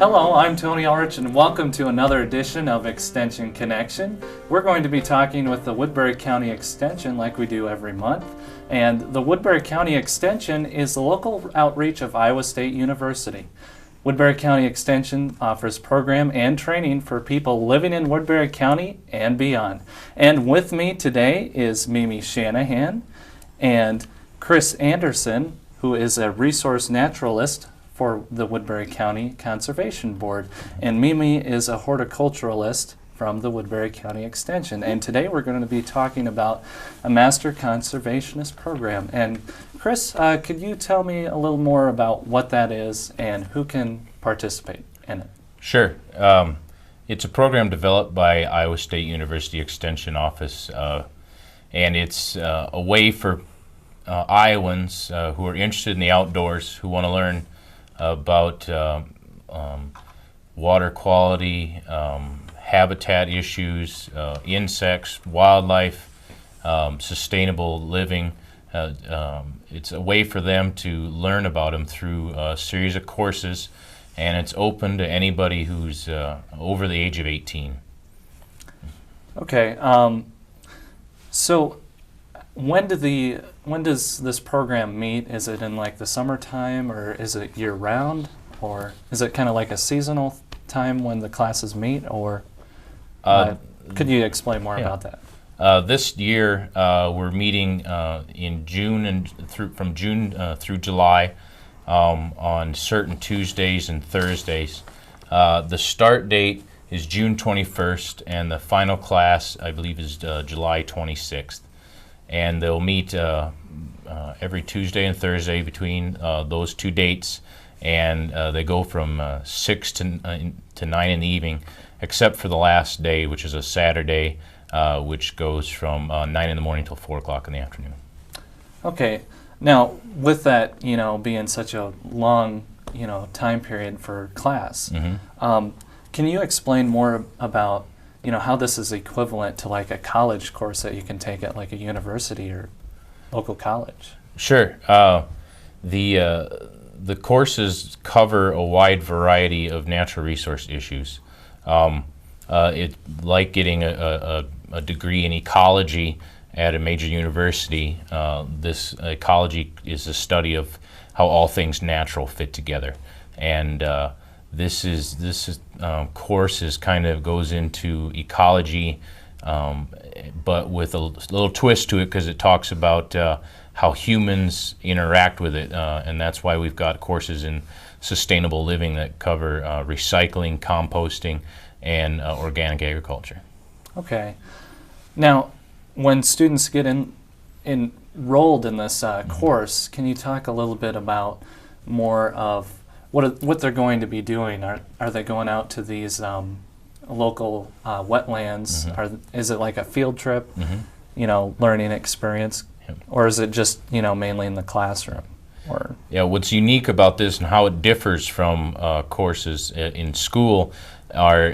Hello, I'm Tony Ulrich and welcome to another edition of Extension Connection. We're going to be talking with the Woodbury County Extension like we do every month. And the Woodbury County Extension is the local outreach of Iowa State University. Woodbury County Extension offers program and training for people living in Woodbury County and beyond. And with me today is Mimi Shanahan and Chris Anderson, who is a resource naturalist for the Woodbury County Conservation Board. And Mimi is a horticulturalist from the Woodbury County Extension. And today we're going to be talking about a Master Conservationist program. And Chris, could you tell me a little more about what that is and who can participate in it? Sure. It's a program developed by Iowa State University Extension Office, and it's a way for Iowans who are interested in the outdoors, who want to learn about water quality, habitat issues, insects, wildlife, sustainable living. It's a way for them to learn about them through a series of courses, and it's open to anybody who's over the age of 18. Okay. So when does this program meet? Is it in like the summertime, or is it year round, or is it kind of like a seasonal time when the classes meet, or could you explain more about that? This year we're meeting in June and from June through July on certain Tuesdays and Thursdays. The start date is June 21st, and the final class, I believe, is July 26th. And they'll meet every Tuesday and Thursday between those two dates, and they go from 6 to 9 in the evening, except for the last day, which is a Saturday, which goes from 9 in the morning till 4 o'clock in the afternoon. Okay. Now, with that, being such a long, time period for class, can you explain more about how this is equivalent to like a college course that you can take at like a university or local college? Sure. The courses cover a wide variety of natural resource issues. It's like getting a degree in ecology at a major university. This ecology is a study of how all things natural fit together, and this course is kind of goes into ecology, but with a little twist to it, because it talks about how humans interact with it, and that's why we've got courses in sustainable living that cover recycling, composting, and organic agriculture. Okay. Now, when students get enrolled in this course, can you talk a little bit about more of what they're going to be doing? Are they going out to these local wetlands? Is it like a field trip, learning experience, or is it just mainly in the classroom? Or yeah, what's unique about this and how it differs from courses in school are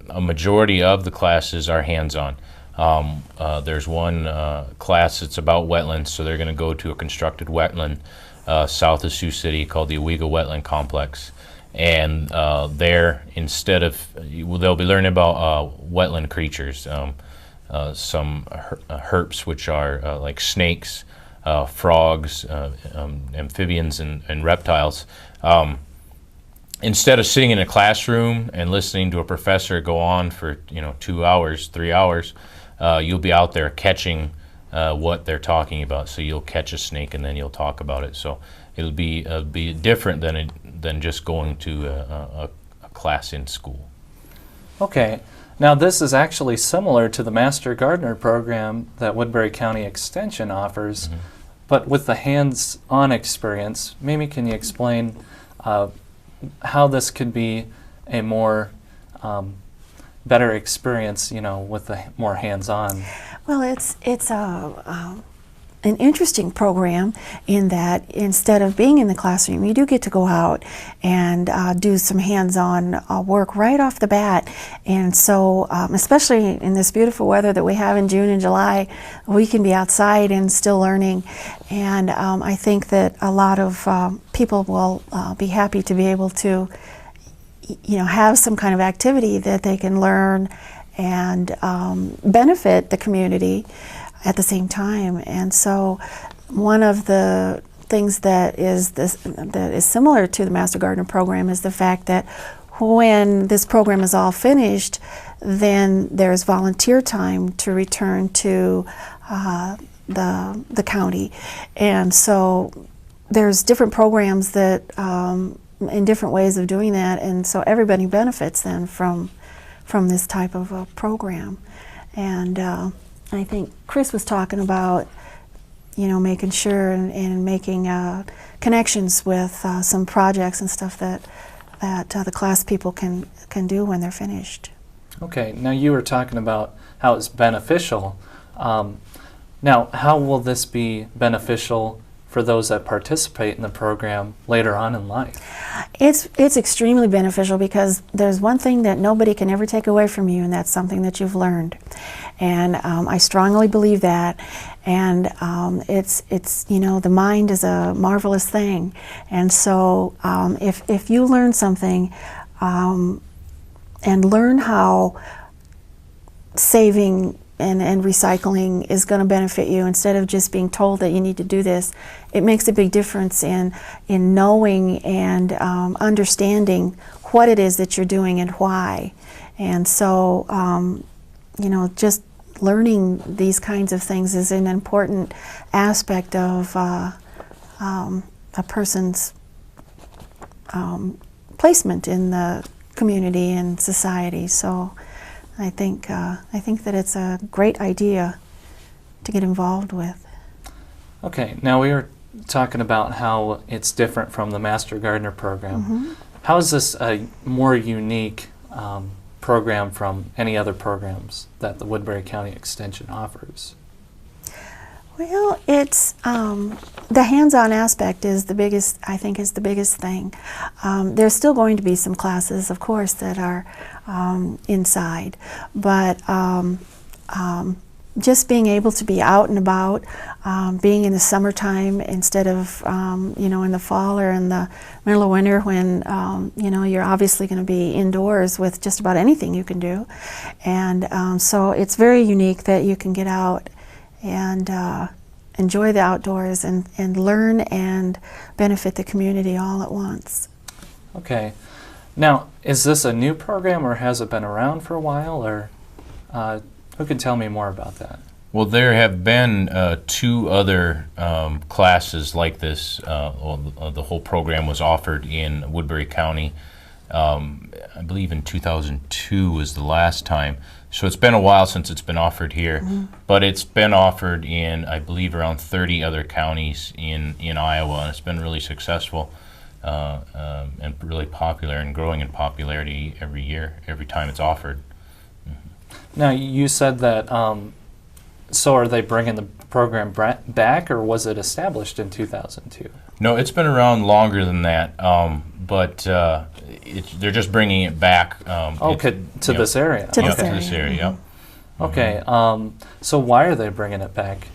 a majority of the classes are hands-on. There's one class that's about wetlands, so they're going to go to a constructed wetland south of Sioux City called the Owego Wetland Complex, and there, instead of they'll be learning about wetland creatures, some herps, which are like snakes, frogs, amphibians, and reptiles. Instead of sitting in a classroom and listening to a professor go on for 2 hours, 3 hours, you'll be out there catching what they're talking about. So you'll catch a snake and then you'll talk about it. So it'll be different than just going to a class in school. Okay. Now this is actually similar to the Master Gardener program that Woodbury County Extension offers, but with the hands-on experience. Mimi, can you explain how this could be a more better experience, with the more hands-on? Well, it's an interesting program in that instead of being in the classroom, you do get to go out and do some hands-on work right off the bat. And so, especially in this beautiful weather that we have in June and July, we can be outside and still learning. And I think that a lot of people will be happy to be able to have some kind of activity that they can learn and benefit the community at the same time. And so one of the things that is similar to the Master Gardener program is the fact that when this program is all finished, then there's volunteer time to return to the county. And so there's different programs that in different ways of doing that, and so everybody benefits then from this type of a program. And I think Chris was talking about making sure and making connections with some projects and stuff that the class people can do when they're finished. Okay, now you were talking about how it's beneficial. Now, how will this be beneficial for those that participate in the program later on in life? It's extremely beneficial because there's one thing that nobody can ever take away from you, and that's something that you've learned. And I strongly believe that. And it's the mind is a marvelous thing. And so if you learn something and learn how saving and recycling is going to benefit you instead of just being told that you need to do this, it makes a big difference in knowing and understanding what it is that you're doing and why. And so just learning these kinds of things is an important aspect of a person's placement in the community and society. So I think that it's a great idea to get involved with. Okay, now we were talking about how it's different from the Master Gardener program. Mm-hmm. How is this a more unique program from any other programs that the Woodbury County Extension offers? Well, it's the hands-on aspect is the biggest. I think is the biggest thing. There's still going to be some classes, of course, that are inside, but just being able to be out and about, being in the summertime instead of in the fall or in the middle of winter when you're obviously going to be indoors with just about anything you can do, and so it's very unique that you can get out and enjoy the outdoors and learn and benefit the community all at once. Okay. Now, is this a new program or has it been around for a while, or who can tell me more about that? Well, there have been two other classes like this. The whole program was offered in Woodbury County. I believe in 2002 was the last time. So it's been a while since it's been offered here, mm-hmm. but it's been offered in, I believe, around 30 other counties in Iowa, and it's been really successful and really popular and growing in popularity every year, every time it's offered. Mm-hmm. Now, you said that, so are they bringing the program back, or was it established in 2002? No, it's been around longer than that, but they're just bringing it back. To this area. To this area, yeah. Okay, so why are they bringing it back?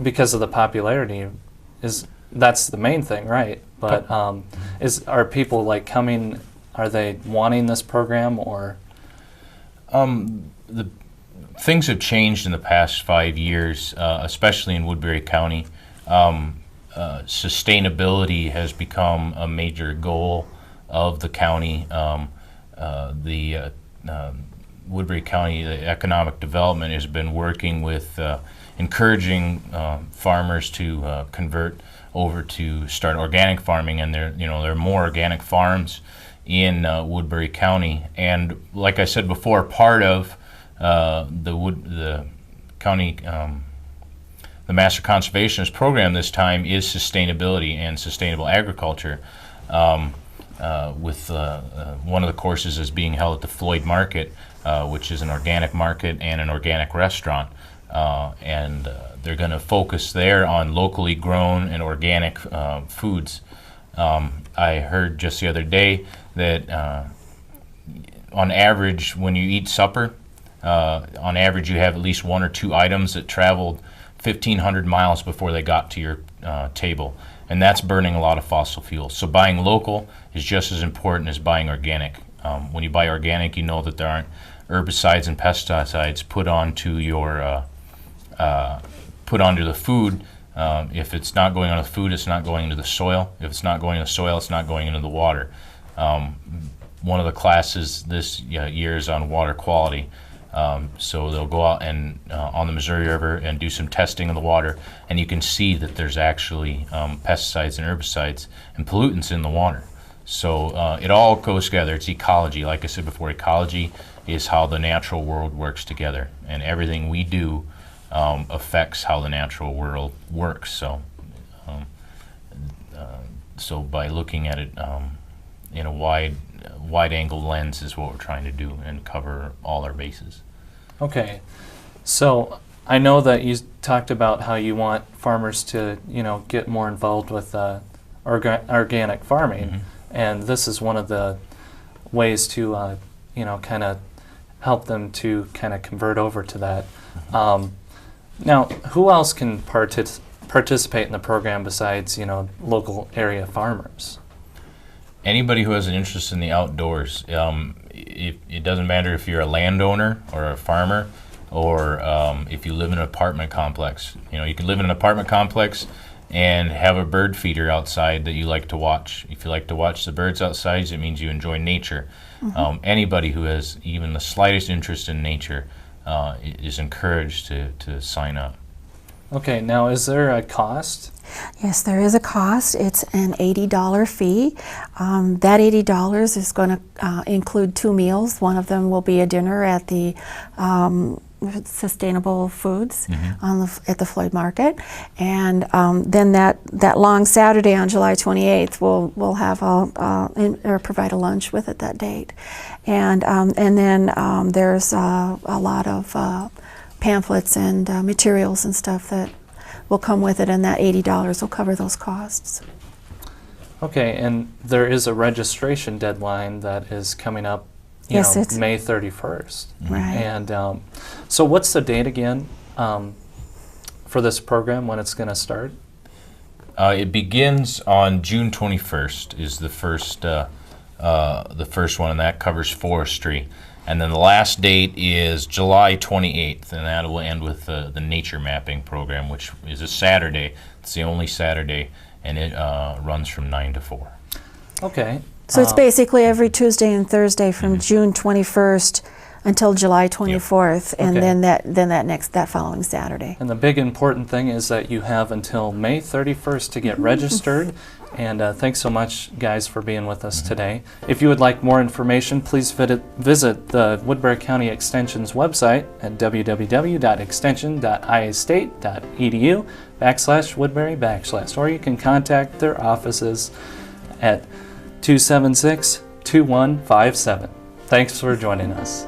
Because of the popularity, that's the main thing, right? But are people like coming? Are they wanting this program, or? The things have changed in the past 5 years, especially in Woodbury County. Sustainability has become a major goal of the county. The Woodbury County Economic Development has been working with encouraging farmers to convert over to start organic farming, and there are more organic farms in Woodbury County. And like I said before, part of the county the Master Conservationist program this time is sustainability and sustainable agriculture. With one of the courses is being held at the Floyd Market, which is an organic market and an organic restaurant. And they're going to focus there on locally grown and organic foods. I heard just the other day that on average, when you eat supper, on average you have at least one or two items that traveled 1,500 miles before they got to table, and that's burning a lot of fossil fuels. So buying local is just as important as buying organic. When you buy organic, you know that there aren't herbicides and pesticides put onto the food. If it's not going on the food, it's not going into the soil. If it's not going into the soil, it's not going into the water. One of the classes this year is on water quality. So they'll go out and on the Missouri River and do some testing of the water, and you can see that there's actually pesticides and herbicides and pollutants in the water. So it all goes together. It's ecology. Like I said before, ecology is how the natural world works together, and everything we do affects how the natural world works. So by looking at it in a wide-angle lens is what we're trying to do and cover all our bases. Okay, so I know that you talked about how you want farmers to, get more involved with organic farming, and this is one of the ways to, kind of help them to kind of convert over to that. Now, who else can participate in the program besides, local area farmers? Anybody who has an interest in the outdoors. It doesn't matter if you're a landowner or a farmer, or if you live in an apartment complex. You can live in an apartment complex and have a bird feeder outside that you like to watch. If you like to watch the birds outside, it means you enjoy nature. Anybody who has even the slightest interest in nature is encouraged to sign up. Okay, now is there a cost? Yes, there is a cost. It's an $80 fee. That $80 is going to include 2 meals. One of them will be a dinner at the Sustainable Foods at the Floyd Market, and then that long Saturday on July 28th, we'll have or provide a lunch with it that date, and then there's a lot of pamphlets and materials and stuff that will come with it, and that $80 will cover those costs. Okay, and there is a registration deadline that is coming up, it's May 31st. Right. And so what's the date again for this program, when it's going to start? It begins on June 21st is the first one, and that covers forestry. And then the last date is July 28th, and that will end with the nature mapping program, which is a Saturday. It's the only Saturday, and it runs from 9 to 4. Okay. So it's basically every Tuesday and Thursday from June 21st until July 24th, and Okay. then that following Saturday. And the big important thing is that you have until May 31st to get registered. And thanks so much, guys, for being with us today. If you would like more information, please visit the Woodbury County Extension's website at www.extension.iastate.edu/Woodbury/, or you can contact their offices at 276-2157. Thanks for joining us.